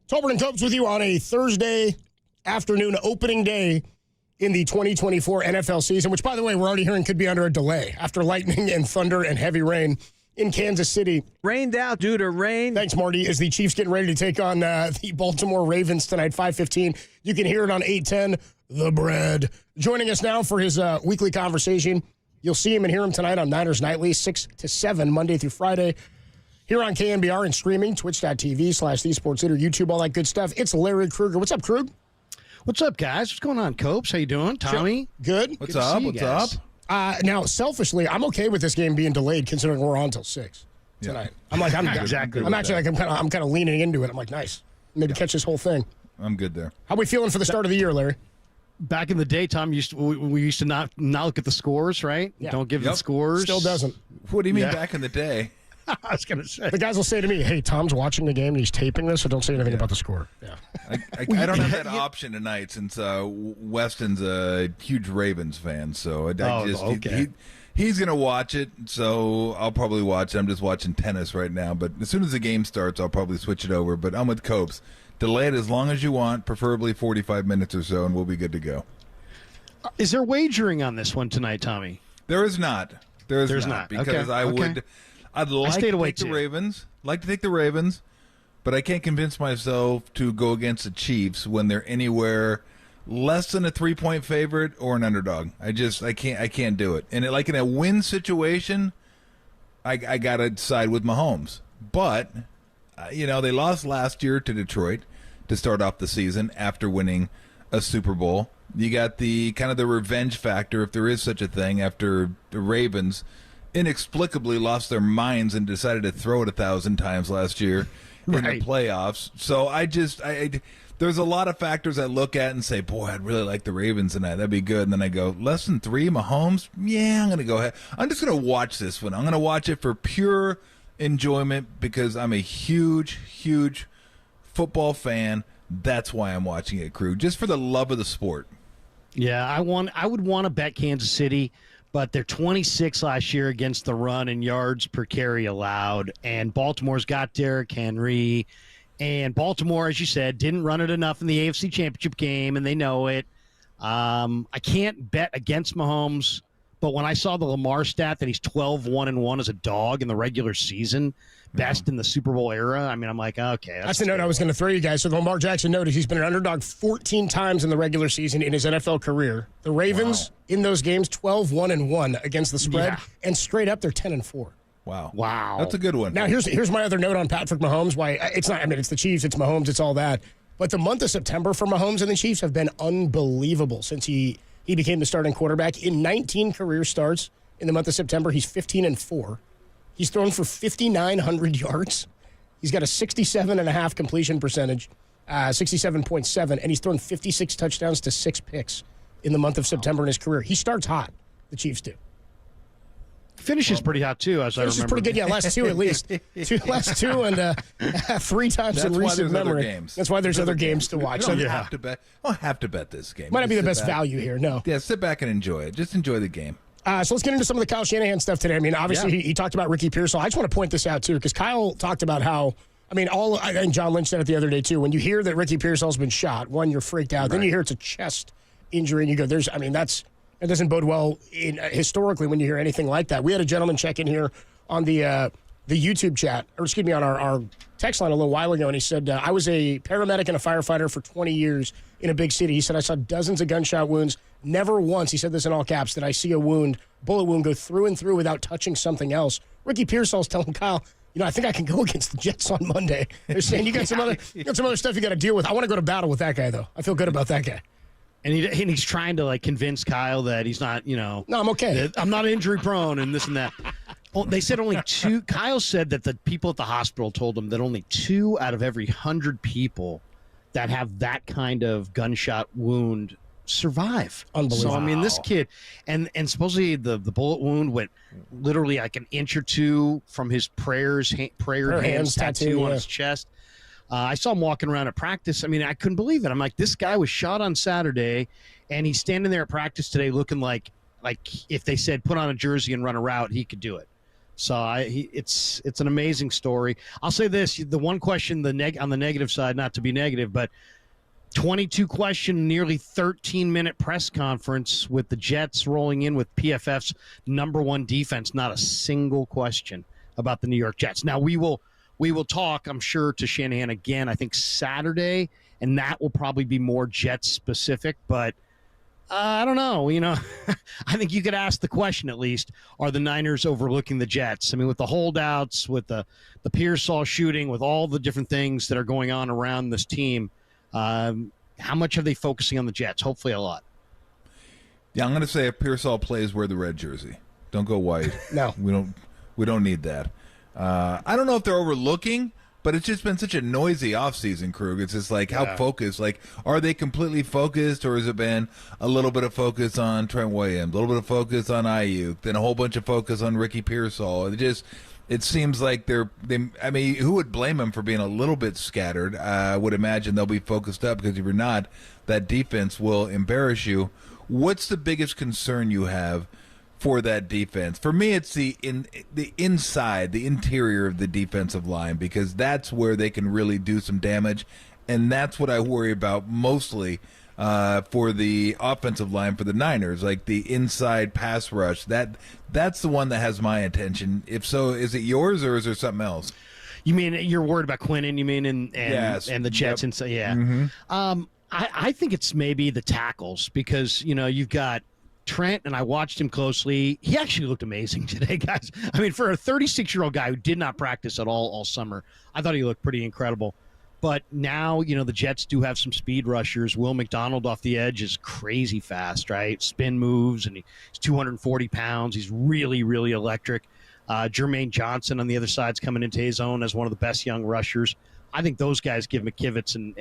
Tolbert and Copes with you on a Thursday afternoon opening day in the 2024 NFL season, which, by the way, we're already hearing could be under a delay after lightning and thunder and heavy rain in Kansas City. Rained out due to rain. Thanks, Marty. As the Chiefs getting ready to take on the Baltimore Ravens tonight, 5:15. You can hear it on 810, The Bread. Joining us now for his weekly conversation. You'll see him and hear him tonight on Niners Nightly, 6 to 7, Monday through Friday. Here on KNBR and streaming, twitch.tv/thesportsleader, YouTube, all that good stuff. It's Larry Krueger. What's up, Krug? What's up, guys? What's going on, Copes? How you doing? Tommy? Good. What's up? What's up? Now, selfishly, I'm okay with this game being delayed, considering we're on until 6 tonight. I'm exactly. I'm actually like I'm kind of leaning into it. I'm like, nice. Maybe catch this whole thing. I'm good there. How we feeling for the start of the year, Larry? Back in the day, Tom, we used to not look at the scores, right? Yeah. Don't give the scores. Still doesn't. What do you mean back in the day? I was going to say. The guys will say to me, hey, Tom's watching the game and he's taping this, so don't say anything about the score. Yeah. I don't have that option tonight since Weston's a huge Ravens fan, so he's going to watch it, so I'll probably watch it. I'm just watching tennis right now, but as soon as the game starts, I'll probably switch it over. But I'm with Copes. Delay it as long as you want, preferably 45 minutes or so, and we'll be good to go. Is there wagering on this one tonight, Tommy? There is not. There's not. Because I'd like to take the Ravens. Like to take the Ravens, but I can't convince myself to go against the Chiefs when they're anywhere less than a 3-point favorite or an underdog. I can't do it. And in a win situation, I gotta side with Mahomes. But they lost last year to Detroit to start off the season after winning a Super Bowl. You got the kind of the revenge factor, if there is such a thing, after the Ravens inexplicably lost their minds and decided to throw it 1,000 times last year in the playoffs. So there's a lot of factors I look at and say, boy, I'd really like the Ravens tonight. That'd be good. And then I go, less than 3, Mahomes? Yeah, I'm going to go ahead. I'm just going to watch this one. I'm going to watch it for pure enjoyment because I'm a huge, huge football fan. That's why I'm watching it, Crew, just for the love of the sport. Yeah, I would want to bet Kansas City, but they're 26 last year against the run and yards per carry allowed. And Baltimore's got Derrick Henry. And Baltimore, as you said, didn't run it enough in the AFC Championship game, and they know it. I can't bet against Mahomes, but when I saw the Lamar stat that he's 12-1-1 as a dog in the regular season, best in the Super Bowl era, I'm like, okay. That's the note I was going to throw you guys. So the Lamar Jackson note is he's been an underdog 14 times in the regular season in his NFL career. The Ravens, in those games, 12-1-1 against the spread, and straight up, they're 10-4. Wow. That's a good one. Now, here's my other note on Patrick Mahomes. Why it's not, it's the Chiefs, it's Mahomes, it's all that. But the month of September for Mahomes and the Chiefs have been unbelievable since he became the starting quarterback. In 19 career starts in the month of September, he's 15-4. He's thrown for 5,900 yards. He's got a 67.5 completion percentage, 67.7, and he's thrown 56 touchdowns to 6 picks in the month of September in his career. He starts hot, the Chiefs do. Finishes pretty hot, too, as I remember. Finishes pretty good, last 2 at least. Last 2 and 3 times in recent memory. That's why there's other games to watch. I don't have to bet this game. Might not be the best value here, no. Yeah, sit back and enjoy it. Just enjoy the game. So let's get into some of the Kyle Shanahan stuff today. Obviously, he talked about Ricky Pearsall. I just want to point this out, too, because Kyle talked about how, and John Lynch said it the other day, too, when you hear that Ricky Pearsall's been shot, one, you're freaked out. Then you hear it's a chest injury, and you go, that doesn't bode well historically when you hear anything like that. We had a gentleman check in here on the YouTube chat, on our text line a little while ago, and he said, I was a paramedic and a firefighter for 20 years in a big city. He said, I saw dozens of gunshot wounds. Never once, he said this in all caps, did I see a bullet wound go through and through without touching something else. Ricky Pearsall's telling Kyle, I think I can go against the Jets on Monday. They're saying, you got some other stuff you got to deal with. I want to go to battle with that guy, though. I feel good about that guy. And he's trying to convince Kyle that he's not, No, I'm okay. I'm not injury prone and this and that. Well, they said only 2. Kyle said that the people at the hospital told him that only 2 out of every 100 people that have that kind of gunshot wound survive. Unbelievable. So, this kid, and supposedly the bullet wound went literally like an inch or 2 from his prayer hands tattoo on his chest. I saw him walking around at practice. I couldn't believe it. I'm like, this guy was shot on Saturday, and he's standing there at practice today looking like if they said put on a jersey and run a route, he could do it. So it's an amazing story. I'll say this: the one question, on the negative side, not to be negative, but 22-question, nearly 13-minute press conference with the Jets rolling in with PFF's #1 defense. Not a single question about the New York Jets. Now we will talk, I'm sure, to Shanahan again, I think Saturday, and that will probably be more Jets specific, but I don't know. I think you could ask the question at least, are the Niners overlooking the Jets? I mean, with the holdouts, with the Pearsall shooting, with all the different things that are going on around this team, how much are they focusing on the Jets? Hopefully a lot. Yeah, I'm going to say if Pearsall plays, wear the red jersey. Don't go white. No. We don't need that. I don't know if they're overlooking, but it's just been such a noisy offseason, Krug. It's just like how focused. Like, are they completely focused, or has it been a little bit of focus on Trent Williams, a little bit of focus on Aiyuk, then a whole bunch of focus on Ricky Pearsall? It seems like I mean, who would blame them for being a little bit scattered? I would imagine they'll be focused up, because if you're not, that defense will embarrass you. What's the biggest concern you have for that defense? For me, it's the inside, the interior of the defensive line, because that's where they can really do some damage, and that's what I worry about mostly for the offensive line for the Niners, like the inside pass rush. That's the one that has my attention. If so, is it yours, or is there something else? You mean you're worried about Quinnen? You mean yes. And the Jets inside? Yeah. Mm-hmm. I think it's maybe the tackles, because you've got Trent, and I watched him closely. He actually looked amazing today, guys. I mean, for a 36-year-old guy who did not practice at all summer, I thought he looked pretty incredible. But now, the Jets do have some speed rushers. Will McDonald off the edge is crazy fast, right? Spin moves, and he's 240 pounds. He's really, really electric. Jermaine Johnson on the other side's coming into his own as one of the best young rushers. I think those guys give McKivitz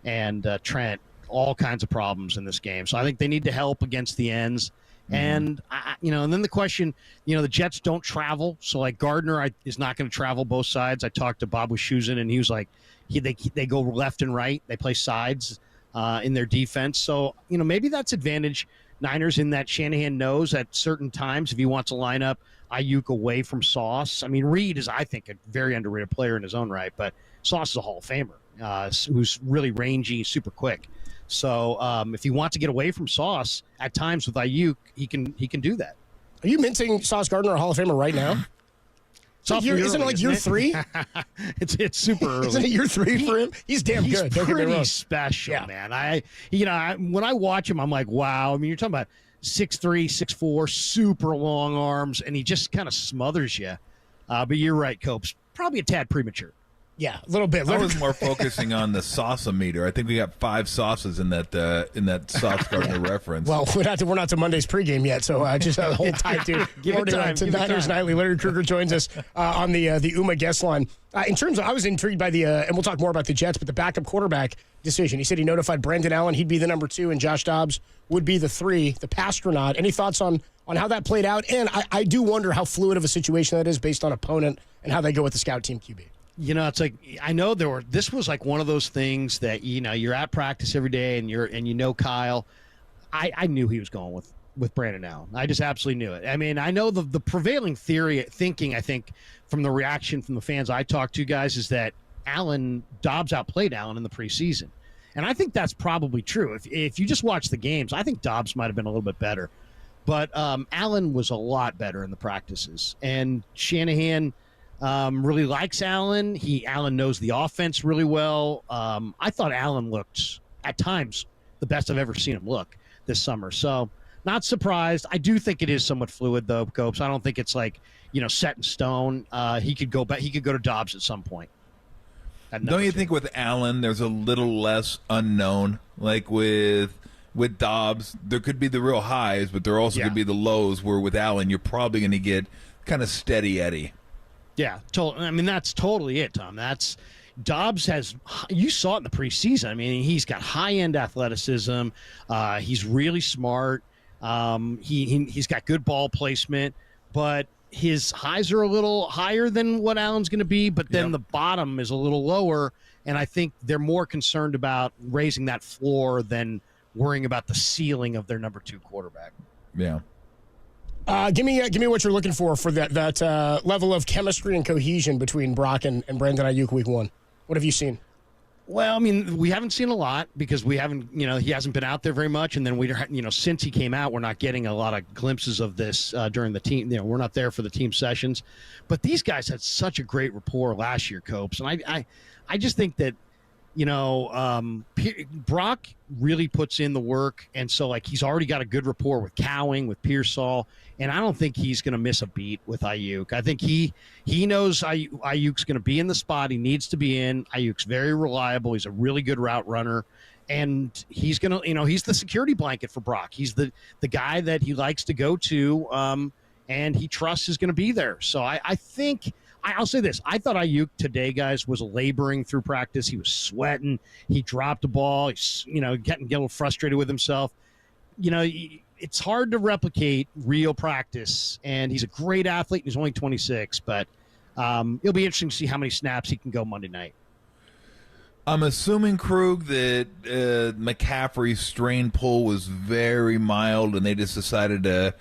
and Trent all kinds of problems in this game. So I think they need to help against the ends. And, and then the question, the Jets don't travel. So, like, Gardner is not going to travel both sides. I talked to Bob Wischusen, and he was like, they go left and right. They play sides in their defense. So, maybe that's advantage Niners in that Shanahan knows at certain times if he wants to line up Aiyuk away from Sauce. I mean, Reed is, I think, a very underrated player in his own right, but Sauce is a Hall of Famer who's really rangy, super quick. So if he wants to get away from Sauce at times with Aiyuk, he can do that. Are you minting Sauce Gardner a Hall of Famer right now? Isn't it like year 3? It's super early. Isn't it year 3 for him? He's damn good. He's pretty special, man. When I watch him, I'm like, wow. I mean, you're talking about 6'3", 6'4", super long arms, and he just kind of smothers you. But you're right, Copes. Probably a tad premature. Yeah, a little bit. I was more focusing on the sauce-o-meter. I think we got 5 sauces in that Sauce Gardner reference. Well, we're not to Monday's pregame yet, so just hold tight, dude. Give it time. To Niners Nightly. Larry Krueger joins us on the UMA guest line. In terms of, I was intrigued by and we'll talk more about the Jets, but the backup quarterback decision. He said he notified Brandon Allen he'd be the number 2, and Josh Dobbs would be the 3, the pastronaut. Any thoughts on how that played out? And I do wonder how fluid of a situation that is based on opponent and how they go with the scout team QB. It's like, I know this was like one of those things that, you're at practice every day and Kyle. I knew he was going with Brandon Allen. I just absolutely knew it. I mean, I know the prevailing thinking, I think, from the reaction from the fans I talked to, guys, is that Dobbs outplayed Allen in the preseason. And I think that's probably true. If you just watch the games, I think Dobbs might have been a little bit better. But Allen was a lot better in the practices. And Shanahan really likes Allen. Allen knows the offense really well. I thought Allen looked, at times, the best I've ever seen him look this summer. So, not surprised. I do think it is somewhat fluid, though, Copes. I don't think it's like, set in stone. He could go back. He could go to Dobbs at some point. Don't you think with Allen, there's a little less unknown? Like with Dobbs, there could be the real highs, but there also could be the lows, where with Allen, you're probably going to get kind of steady Eddie. Yeah, I mean, that's totally it, Tom. Dobbs has, you saw it in the preseason. I mean, he's got high-end athleticism. He's really smart. He's got good ball placement, but his highs are a little higher than what Allen's going to be, but then the bottom is a little lower, and I think they're more concerned about raising that floor than worrying about the ceiling of their number 2 quarterback. Yeah. Give me what you're looking for that level of chemistry and cohesion between Brock and Brandon Aiyuk week 1. What have you seen? Well, I mean, we haven't seen a lot because we haven't, he hasn't been out there very much. And then since he came out, we're not getting a lot of glimpses of this during the team. We're not there for the team sessions. But these guys had such a great rapport last year, Copes. And I just think that, Brock really puts in the work. And so, he's already got a good rapport with Cowing, with Pearsall. And I don't think he's going to miss a beat with Aiyuk. I think he knows Ayuk's going to be in the spot he needs to be in. Ayuk's very reliable. He's a really good route runner. And he's going to, he's the security blanket for Brock. He's the guy that he likes to go to and he trusts is going to be there. So I think – I'll say this. I thought Aiyuk today, guys, was laboring through practice. He was sweating. He dropped the ball. He's, getting a little frustrated with himself. It's hard to replicate real practice, and he's a great athlete, and he's only 26, but it'll be interesting to see how many snaps he can go Monday night. I'm assuming, Krug, that McCaffrey's strain pull was very mild, and they just decided to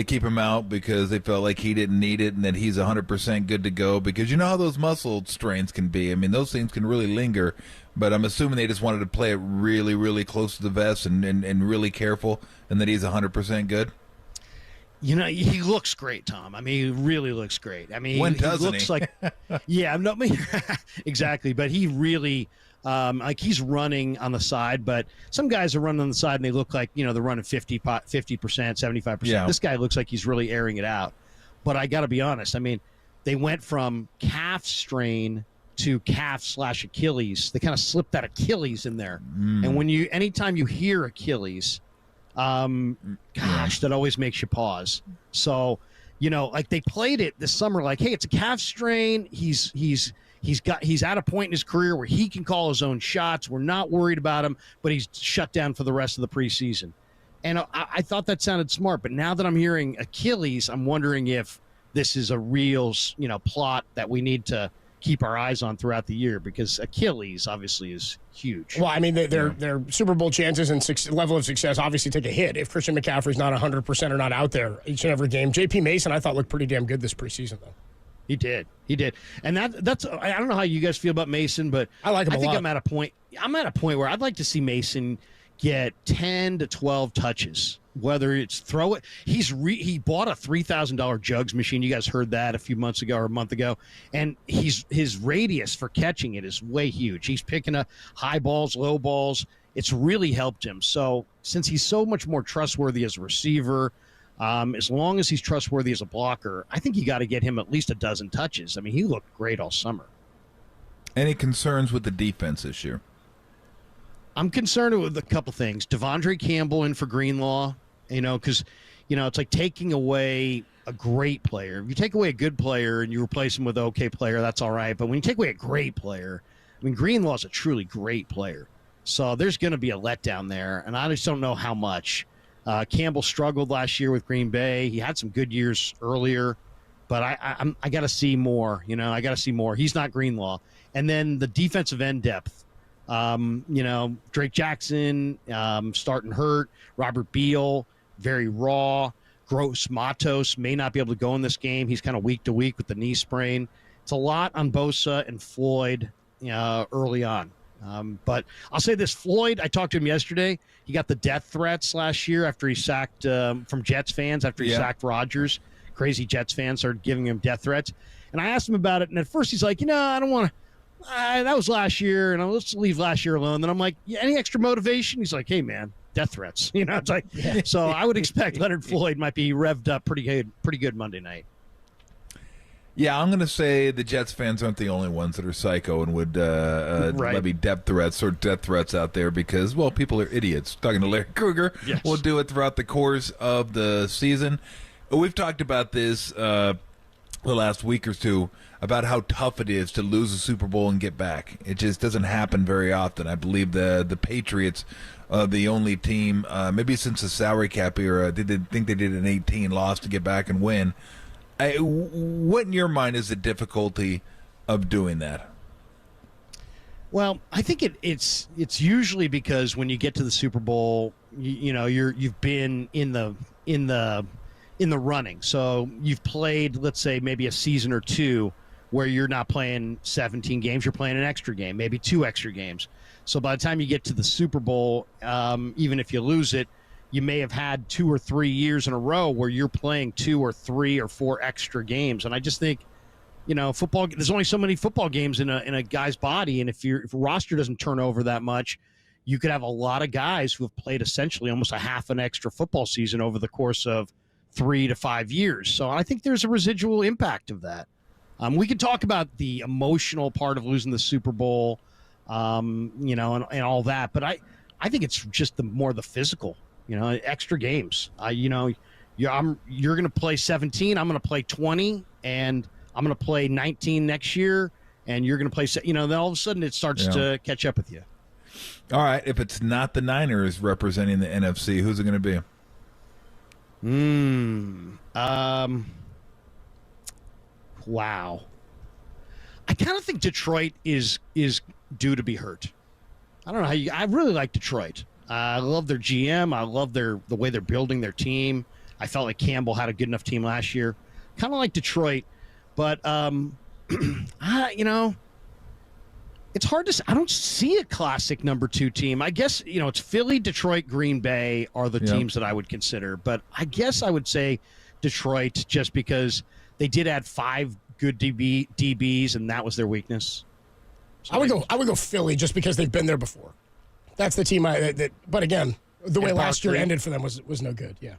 keep him out because they felt like he didn't need it and that he's 100% good to go, because you know how those muscle strains can be. I mean, those things can really linger, but I'm assuming they just wanted to play it really, really close to the vest and really careful, and that he's 100% good. He looks great, Tom. I mean, he really looks great. I mean, when doesn't he looks like, yeah, I'm not exactly, but he really, he's running on the side, but some guys are running on the side and they look like, they're running 50%, 75%. Yeah. This guy looks like he's really airing it out. But I got to be honest. I mean, they went from calf strain to calf/Achilles. They kind of slipped that Achilles in there. And anytime you hear Achilles, that always makes you pause. So, they played it this summer, like, hey, it's a calf strain. He's at a point in his career where he can call his own shots. We're not worried about him, but he's shut down for the rest of the preseason. And I thought that sounded smart, but now that I'm hearing Achilles, I'm wondering if this is a real, plot that we need to keep our eyes on throughout the year, because Achilles obviously is huge. Well, I mean, their Super Bowl chances and level of success obviously take a hit if Christian McCaffrey's not 100% or not out there each and every game. J.P. Mason, I thought, looked pretty damn good this preseason, though. He did. And that's I don't know how you guys feel about Mason, but I like him a lot. I think I'm at a point where I'd like to see Mason get 10 to 12 touches, whether it's throw it. He bought a $3,000 jugs machine. You guys heard that a month ago. And his radius for catching it is way huge. He's picking up high balls, low balls. It's really helped him. So since he's so much more trustworthy as a receiver, as long as he's trustworthy as a blocker, I think you got to get him at least a dozen touches. I mean, he looked great all summer. Any concerns with the defense this year? I'm concerned with a couple things. Devondre Campbell in for Greenlaw, because, it's like taking away a great player. If you take away a good player and you replace him with an okay player, that's all right. But when you take away a great player, I mean, Greenlaw's a truly great player. So there's going to be a letdown there, and I just don't know how much. Campbell struggled last year with Green Bay. He had some good years earlier, but I got to see more. I got to see more. He's not Greenlaw. And then the defensive end depth. Drake Jackson starting hurt. Robert Beal, very raw. Gross Matos may not be able to go in this game. He's kind of week to week with the knee sprain. It's a lot on Bosa and Floyd early on. But I'll say this, Floyd, I talked to him yesterday. He got the death threats last year after he sacked from Jets fans after he sacked Rodgers. Crazy Jets fans started giving him death threats. And I asked him about it, and at first he's like, I don't want to. That was last year, and let's leave last year alone. Then I'm like, any extra motivation? He's like, hey, man, death threats. It's like, so I would expect Leonard Floyd might be revved up pretty good Monday night. Yeah, I'm going to say the Jets fans aren't the only ones that are psycho and would levy death threats out there because, well, people are idiots. Talking to Larry Krueger, we'll do it throughout the course of the season. We've talked about this the last week or two about how tough it is to lose a Super Bowl and get back. It just doesn't happen very often. I believe the Patriots are the only team, maybe since the salary cap era, they think they did an 18 loss to get back and win. What in your mind is the difficulty of doing that? Well, I think it's usually because when you get to the Super Bowl, you've been in the in the running. So you've played, let's say, maybe a season or two where you're not playing 17 games, you're playing an extra game, maybe 2 extra games. So by the time you get to the Super Bowl, even if you lose it, you may have had 2 or 3 years in a row where you're playing 2 or 3 or 4 extra games. And I just think, football, there's only so many football games in a guy's body. And if a roster doesn't turn over that much, you could have a lot of guys who have played essentially almost a half an extra football season over the course of 3 to 5 years. So I think there's a residual impact of that. We could talk about the emotional part of losing the Super Bowl, and all that, but I think it's just more the physical, extra games. You're going to play 17, I'm going to play 20, and I'm going to play 19 next year, and you're going to play, then all of a sudden it starts to catch up with you. All right, if it's not the Niners representing the NFC, who's it going to be? Wow. I kind of think Detroit is due to be hurt. I don't know I really like Detroit. I love their GM. I love the way they're building their team. I felt like Campbell had a good enough team last year. Kind of like Detroit, but it's hard to. I don't see a classic number 2 team. I guess it's Philly, Detroit, Green Bay are the teams that I would consider. But I guess I would say Detroit just because they did add 5 good DBs, and that was their weakness. So I would go Philly just because they've been there before. That's the team. But again, the way last year ended for them was no good. Yeah.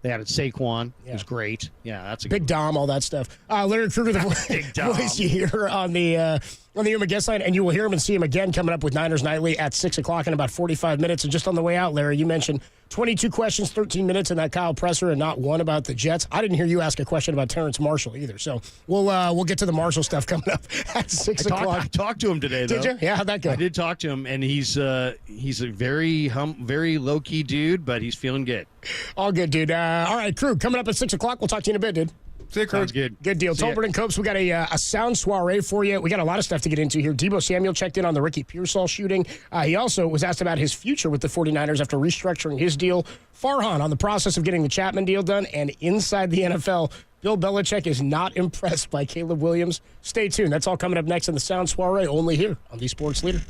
They added Saquon. Yeah. It was great. Yeah, that's a Big Dom, all that stuff. Larry Krueger, the voice you hear on the Yuma guest line, and you will hear him and see him again coming up with Niners Nightly at 6 o'clock in about 45 minutes. And just on the way out, Larry, you mentioned 22 questions, 13 minutes in that Kyle presser, and not one about the Jets. I didn't hear you ask a question about Terrence Marshall either. So we'll get to the Marshall stuff coming up at 6 o'clock. I talked to him today, though. Did you? Yeah, how'd that go? I did talk to him, and he's a very low-key dude, but he's feeling good. All good, dude. All right, Krug, coming up at 6 o'clock. We'll talk to you in a bit, dude. Sounds good. Good deal. Tolbert and Copes, we got a sound soiree for you. We got a lot of stuff to get into here. Debo Samuel checked in on the Ricky Pearsall shooting. He also was asked about his future with the 49ers after restructuring his deal. Farhan on the process of getting the Chapman deal done. And inside the NFL, Bill Belichick is not impressed by Caleb Williams. Stay tuned. That's all coming up next in the sound soiree, only here on the Sports Leader.